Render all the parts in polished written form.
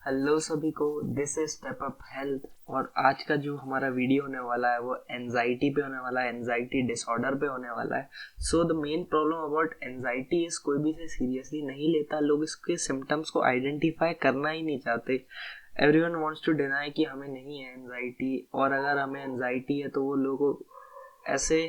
Hello सभी को, this is step up health. और आज का जो हमारा वीडियो होने वाला है वो एनजाइटी पे होने वाला है, एनजाइटी डिसऑर्डर पे होने वाला है। So the main problem about anxiety is कोई भी इसे सीरियसली नहीं लेता, लोग इसके सिम्टम्स को आइडेंटिफाई करना ही नहीं चाहते। एवरीवन वांट्स टू डिनाई कि हमें नहीं है एनजाइटी, और अगर हमें एनजाइटी है तो वो लोगों ऐसे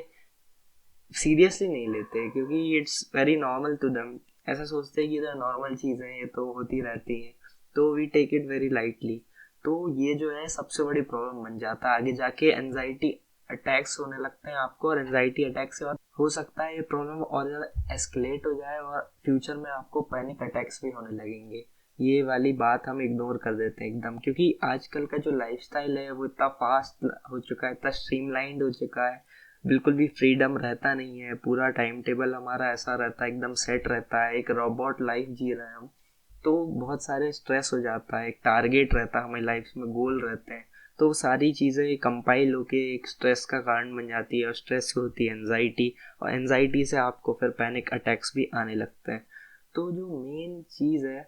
सीरियसली नहीं लेते क्योंकि it's very normal to them. ऐसा सोचते हैं कि ये नॉर्मल चीज़ें ये तो होती रहती हैं, तो we take it very lightly. तो ये जो है सबसे बड़ी प्रॉब्लम बन जाता है, आगे जाके एनजाइटी अटैक्स होने लगते हैं आपको, और एनजाइटी अटैक से और हो सकता है ये प्रॉब्लम और ज़्यादा एस्केलेट हो जाए और फ्यूचर में आपको पैनिक अटैक्स भी होने लगेंगे। ये वाली बात हम इग्नोर कर देते हैं एकदम, क्योंकि आजकल का जो लाइफस्टाइल है वो इतना फास्ट हो चुका है, इतना स्ट्रीमलाइंड हो चुका है, बिल्कुल भी फ्रीडम रहता नहीं है। पूरा टाइम टेबल हमारा ऐसा रहता है, एकदम सेट रहता है, एक रोबोट लाइफ जी रहे हैं हम। तो बहुत सारे स्ट्रेस हो जाता है, एक टारगेट रहता है हमारी लाइफ में, गोल रहते हैं। तो सारी चीज़ें कंपाइल होके एक स्ट्रेस का कारण बन जाती है, और स्ट्रेस से होती है एनजाइटी, और एनजाइटी से आपको फिर पैनिक अटैक्स भी आने लगते हैं। तो जो मेन चीज़ है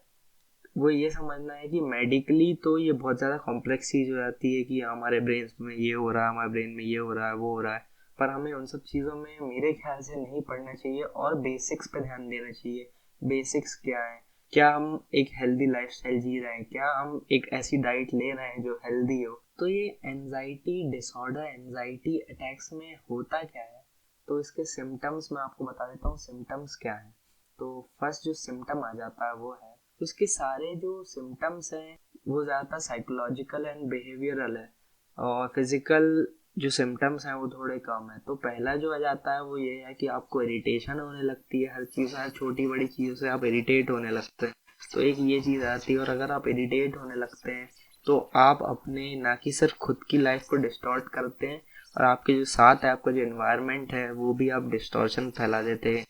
वो ये समझना है कि मेडिकली तो ये बहुत ज़्यादा कॉम्प्लेक्स चीज़ हो जाती है कि हमारे ब्रेन में ये हो रहा है, हमारे ब्रेन में ये हो रहा है, वो हो रहा है। पर हमें उन सब चीज़ों में मेरे ख्याल से नहीं पढ़ना चाहिए और बेसिक्स पे ध्यान देना चाहिए। बेसिक्स क्या है? क्या हम एक हेल्दी लाइफस्टाइल जी रहे हैं? क्या हम एक ऐसी डाइट ले रहे हैं जो हेल्दी हो? तो ये एनजाइटी डिसऑर्डर, एनजाइटी अटैक्स में होता क्या है? तो इसके सिम्टम्स मैं आपको बता देता हूँ, सिम्टम्स क्या है। तो फर्स्ट जो सिम्टम आ जाता है वो है, उसके सारे जो सिम्टम्स हैं वो ज़्यादातर साइकोलॉजिकल एंड बिहेवियरल है, और फिजिकल जो सिम्टम्स हैं वो थोड़े कम है। तो पहला जो आ जाता है वो ये है कि आपको इरिटेशन होने लगती है, हर चीज़, हर छोटी बड़ी चीज़ों से आप इरिटेट होने लगते हैं। तो एक ये चीज़ आती है, और अगर आप इरिटेट होने लगते हैं तो आप अपने ना कि सिर्फ खुद की लाइफ को डिस्टॉर्ट करते हैं, और आपके जो साथ है, आपका जो एनवायरनमेंट है वो भी आप डिस्टॉर्शन फैला देते हैं।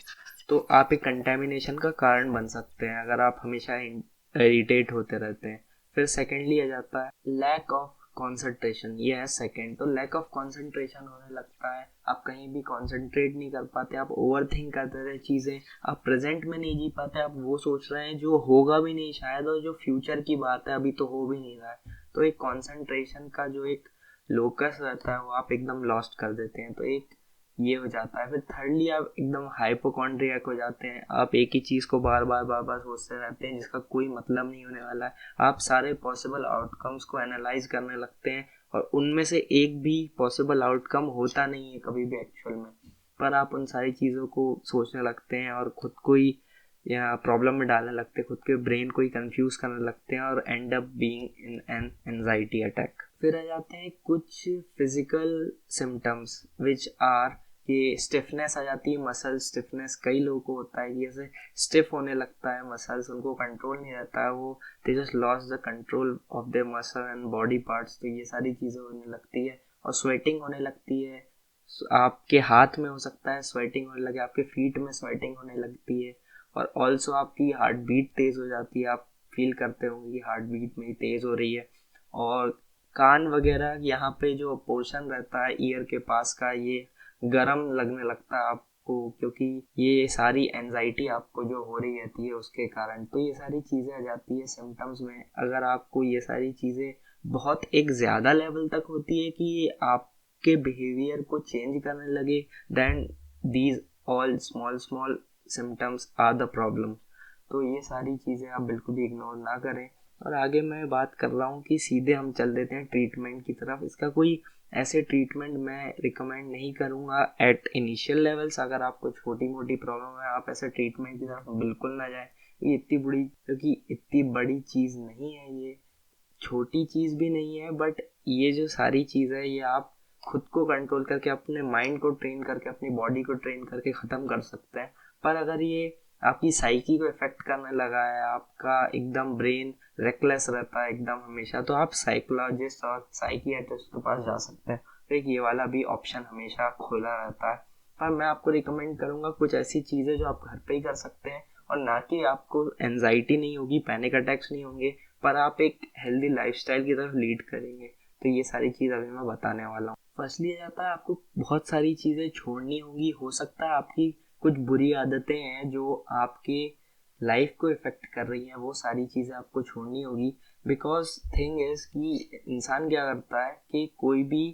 तो आप एक कंटेमिनेशन का कारण बन सकते हैं अगर आप हमेशा इरिटेट होते रहते हैं। फिर सेकेंडली आ जाता है लैक ऑफ कंसंट्रेशन, ये है सेकेंड। तो लैक ऑफ कंसंट्रेशन होने लगता है, आप कहीं भी कंसंट्रेट नहीं कर पाते, आप ओवर थिंक करते रहे चीज़ें, आप प्रेजेंट में नहीं जी पाते, आप वो सोच रहे हैं जो होगा भी नहीं शायद, और जो फ्यूचर की बात है अभी तो हो भी नहीं रहा है। तो एक कंसंट्रेशन का जो एक लोकस रहता है वो आप एकदम लॉस्ट कर देते हैं। तो एक ये हो जाता है। फिर थर्डली आप एकदम हाइपोकॉन्ड्रियक हो जाते हैं, आप एक ही चीज़ को बार बार बार बार सोचते रहते हैं जिसका कोई मतलब नहीं होने वाला है। आप सारे पॉसिबल आउटकम्स को एनालाइज करने लगते हैं, और उनमें से एक भी पॉसिबल आउटकम होता नहीं है कभी भी एक्चुअल में, पर आप उन सारी चीज़ों को सोचने लगते हैं और खुद को ही या प्रॉब्लम में डालने लगते हैं, खुद के ब्रेन को ही कंफ्यूज करने लगते हैं, और and up being in an anxiety attack. फिर आ जाते हैं कुछ फिजिकल सिम्टम्स विच आर, ये स्टिफनेस आ जाती है, मसल स्टिफनेस। कई लोगों को होता है कि जैसे स्टिफ होने लगता है मसल्स, उनको कंट्रोल नहीं रहता है, वो they just loss the control of their muscle and body parts. तो ये सारी चीज़ें होने लगती है, और स्वेटिंग होने लगती है। आपके हाथ में हो सकता है स्वेटिंग होने लगे, आपके फीट में स्वेटिंग होने लगती है, और ऑल्सो आपकी हार्ट बीट तेज़ हो जाती है, आप फील करते होंगे कि हार्ट बीट मेरी तेज़ हो रही है। और कान वगैरह यहाँ पे जो पोर्शन रहता है ईयर के पास का, ये गरम लगने लगता है आपको, क्योंकि ये सारी एनजाइटी आपको जो हो रही रहती है उसके कारण। तो ये सारी चीज़ें आ जाती है सिम्टम्स में। अगर आपको ये सारी चीज़ें बहुत एक ज़्यादा लेवल तक होती है कि ये आपके बिहेवियर को चेंज करने लगे, then these all small small symptoms are the problem. तो ये सारी चीज़ें आप बिल्कुल भी इग्नोर ना करें। और आगे मैं बात कर रहा हूँ कि सीधे हम चल देते हैं ट्रीटमेंट की तरफ। इसका कोई ऐसे ट्रीटमेंट मैं रिकमेंड नहीं करूँगा एट इनिशियल लेवल्स। अगर आपको छोटी मोटी प्रॉब्लम है, आप ऐसे ट्रीटमेंट की तरफ बिल्कुल ना जाएं। ये इतनी बड़ी, क्योंकि इतनी बड़ी चीज़ नहीं है, ये छोटी चीज़ भी नहीं है, बट ये जो सारी चीज़ है ये आप खुद को कंट्रोल करके, अपने माइंड को ट्रेन करके, अपनी बॉडी को ट्रेन करके ख़त्म कर सकते हैं। पर अगर ये आपकी साइकी को इफेक्ट करने लगा है, आपका एकदम ब्रेन रेकलेस रहता है एकदम हमेशा, तो आप साइकोलॉजिस्ट और साइकियाट्रिस्ट के पास जा सकते हैं। तो एक ये वाला भी ऑप्शन हमेशा खुला रहता है। पर मैं आपको रिकमेंड करूँगा कुछ ऐसी चीज़ें जो आप घर पे ही कर सकते हैं, और ना कि आपको एनजाइटी नहीं होगी, पैनिक अटैक्स नहीं होंगे, पर आप एक हेल्दी लाइफस्टाइल की तरफ लीड करेंगे। तो ये सारी चीज़ अभी मैं बताने वाला हूँ। फर्स्टली आ जाता है आपको बहुत सारी चीज़ें छोड़नी होंगी। हो सकता है आपकी कुछ बुरी आदतें हैं जो आपके लाइफ को इफ़ेक्ट कर रही हैं वो सारी चीज़ें आपको छोड़नी होगी। बिकॉज थिंग इज़ कि इंसान क्या करता है कि कोई भी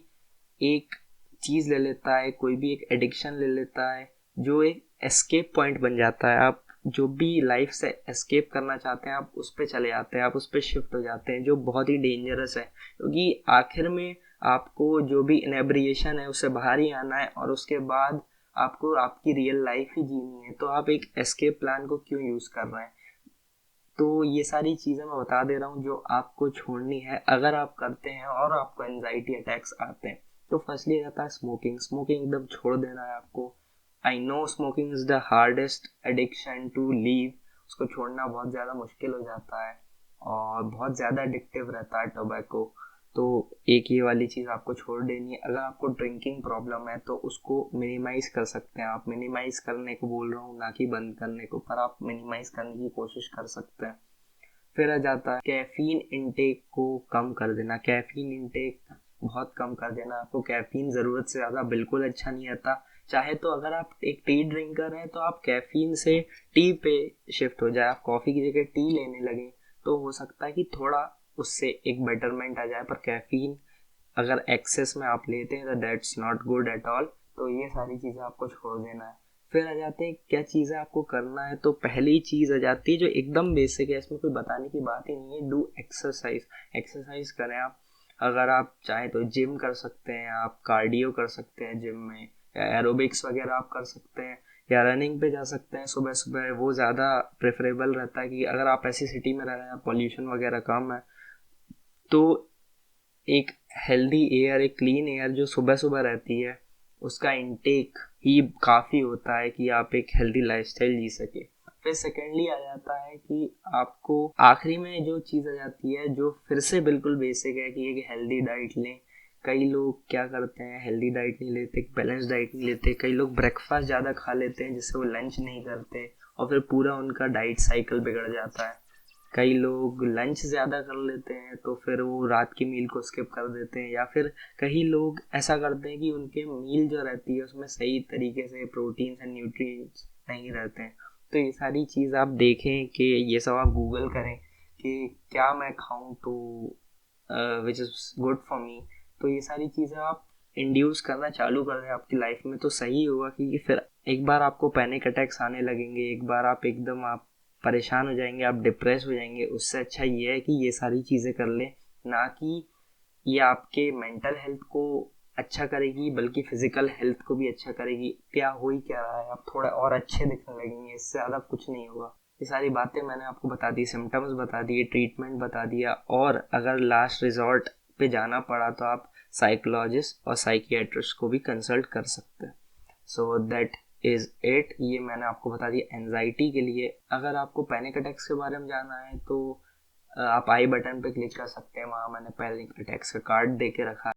एक चीज़ ले लेता है, कोई भी एक एडिक्शन ले लेता है जो एक एस्केप पॉइंट बन जाता है। आप जो भी लाइफ से एस्केप करना चाहते हैं आप उस पर चले जाते हैं, आप उस पर शिफ्ट हो जाते हैं, जो बहुत ही डेंजरस है, क्योंकि आखिर में आपको जो भी इनेब्रिएशन है उससे बाहर ही आना है और उसके बाद आपको आपकी रियल लाइफ ही जीनी है। तो आप एक एस्केप प्लान को क्यों यूज़ कर रहे हैं? तो ये सारी चीज़ें मैं बता दे रहा हूँ जो आपको छोड़नी है अगर आप करते हैं और आपको एनजाइटी अटैक्स आते हैं। तो फर्स्टली रहता है स्मोकिंग। स्मोकिंग एकदम छोड़ देना है आपको। I know smoking is the hardest addiction to leave. उसको छोड़ना बहुत ज़्यादा मुश्किल हो जाता है और बहुत ज़्यादा एडिक्टिव रहता है टोबैको। तो एक ये वाली चीज़ आपको छोड़ देनी है। अगर आपको ड्रिंकिंग प्रॉब्लम है तो उसको मिनिमाइज़ कर सकते हैं आप। मिनिमाइज़ करने को बोल रहा हूँ, ना कि बंद करने को, पर आप मिनिमाइज़ करने की कोशिश कर सकते हैं। फिर आ जाता है कैफ़ीन इनटेक को कम कर देना। कैफ़ीन इनटेक बहुत कम कर देना। आपको कैफ़ीन ज़रूरत से ज़्यादा बिल्कुल अच्छा नहीं आता। चाहे तो अगर आप एक टी ड्रिंकर हैं तो आप कैफ़ीन से टी पे शिफ्ट हो जाए, आप कॉफ़ी की जगह टी लेने लगें तो हो सकता है कि थोड़ा उससे एक बेटरमेंट आ जाए। पर कैफ़ीन अगर एक्सेस में आप लेते हैं तो that's not good at all. तो ये सारी चीज़ें आपको छोड़ देना है। फिर आ जाते हैं क्या चीज़ें आपको करना है। तो पहली चीज़ आ जाती है जो एकदम बेसिक है, इसमें कोई बताने की बात ही नहीं है, डू एक्सरसाइज। एक्सरसाइज करें आप। अगर आप चाहें तो जिम कर सकते हैं, आप कार्डियो कर सकते हैं जिम में, या एरोबिक्स वगैरह आप कर सकते हैं, या रनिंग पे जा सकते हैं सुबह सुबह। वो ज़्यादा प्रेफरेबल रहता है कि अगर आप ऐसी सिटी में रह रहे हैं पॉल्यूशन वगैरह कम है तो एक हेल्दी एयर, एक क्लीन एयर जो सुबह सुबह रहती है उसका इनटेक ही काफ़ी होता है कि आप एक हेल्दी लाइफस्टाइल जी सके। फिर सेकेंडली आ जाता है कि आपको आखिरी में जो चीज़ आ जाती है जो फिर से बिल्कुल बेसिक है कि एक हेल्दी डाइट लें। कई लोग क्या करते हैं, हेल्दी डाइट नहीं लेते, बैलेंस डाइट नहीं लेते। कई लोग ब्रेकफास्ट ज़्यादा खा लेते हैं जिससे वो लंच नहीं करते और फिर पूरा उनका डाइट साइकिल बिगड़ जाता है। कई लोग लंच ज़्यादा कर लेते हैं तो फिर वो रात की मील को स्किप कर देते हैं, या फिर कई लोग ऐसा करते हैं कि उनके मील जो रहती है उसमें सही तरीके से प्रोटीन्स एंड न्यूट्रिएंट्स नहीं रहते हैं। तो ये सारी चीज़ आप देखें कि ये सब आप गूगल करें कि क्या मैं खाऊं तो which is good for me. तो ये सारी चीज़ें आप इंड्यूस करना चालू कर दें आपकी लाइफ में तो सही होगा, क्योंकि फिर एक बार आपको पैनिक अटैक्स आने लगेंगे, एक बार आप एकदम आप परेशान हो जाएंगे, आप डिप्रेस हो जाएंगे। उससे अच्छा ये है कि ये सारी चीज़ें कर लें, ना कि ये आपके मेंटल हेल्थ को अच्छा करेगी बल्कि फिजिकल हेल्थ को भी अच्छा करेगी। क्या हो ही क्या रहा है, आप थोड़ा और अच्छे दिखने लगेंगे, इससे ज़्यादा कुछ नहीं होगा। ये सारी बातें मैंने आपको बता दी, सिम्टम्स बता दिए, ट्रीटमेंट बता दिया, और अगर लास्ट रिजॉर्ट पे जाना पड़ा तो आप साइकोलॉजिस्ट और साइकियाट्रिस्ट को भी कंसल्ट कर सकते हैं। So that is it. ये मैंने आपको बता दिया एनजाइटी के लिए। अगर आपको पैनिक अटैक्स के बारे में जानना है तो आप आई बटन पे क्लिक कर सकते हैं, वहाँ मैंने पैनिक अटैक्स का कार्ड दे के रखा है।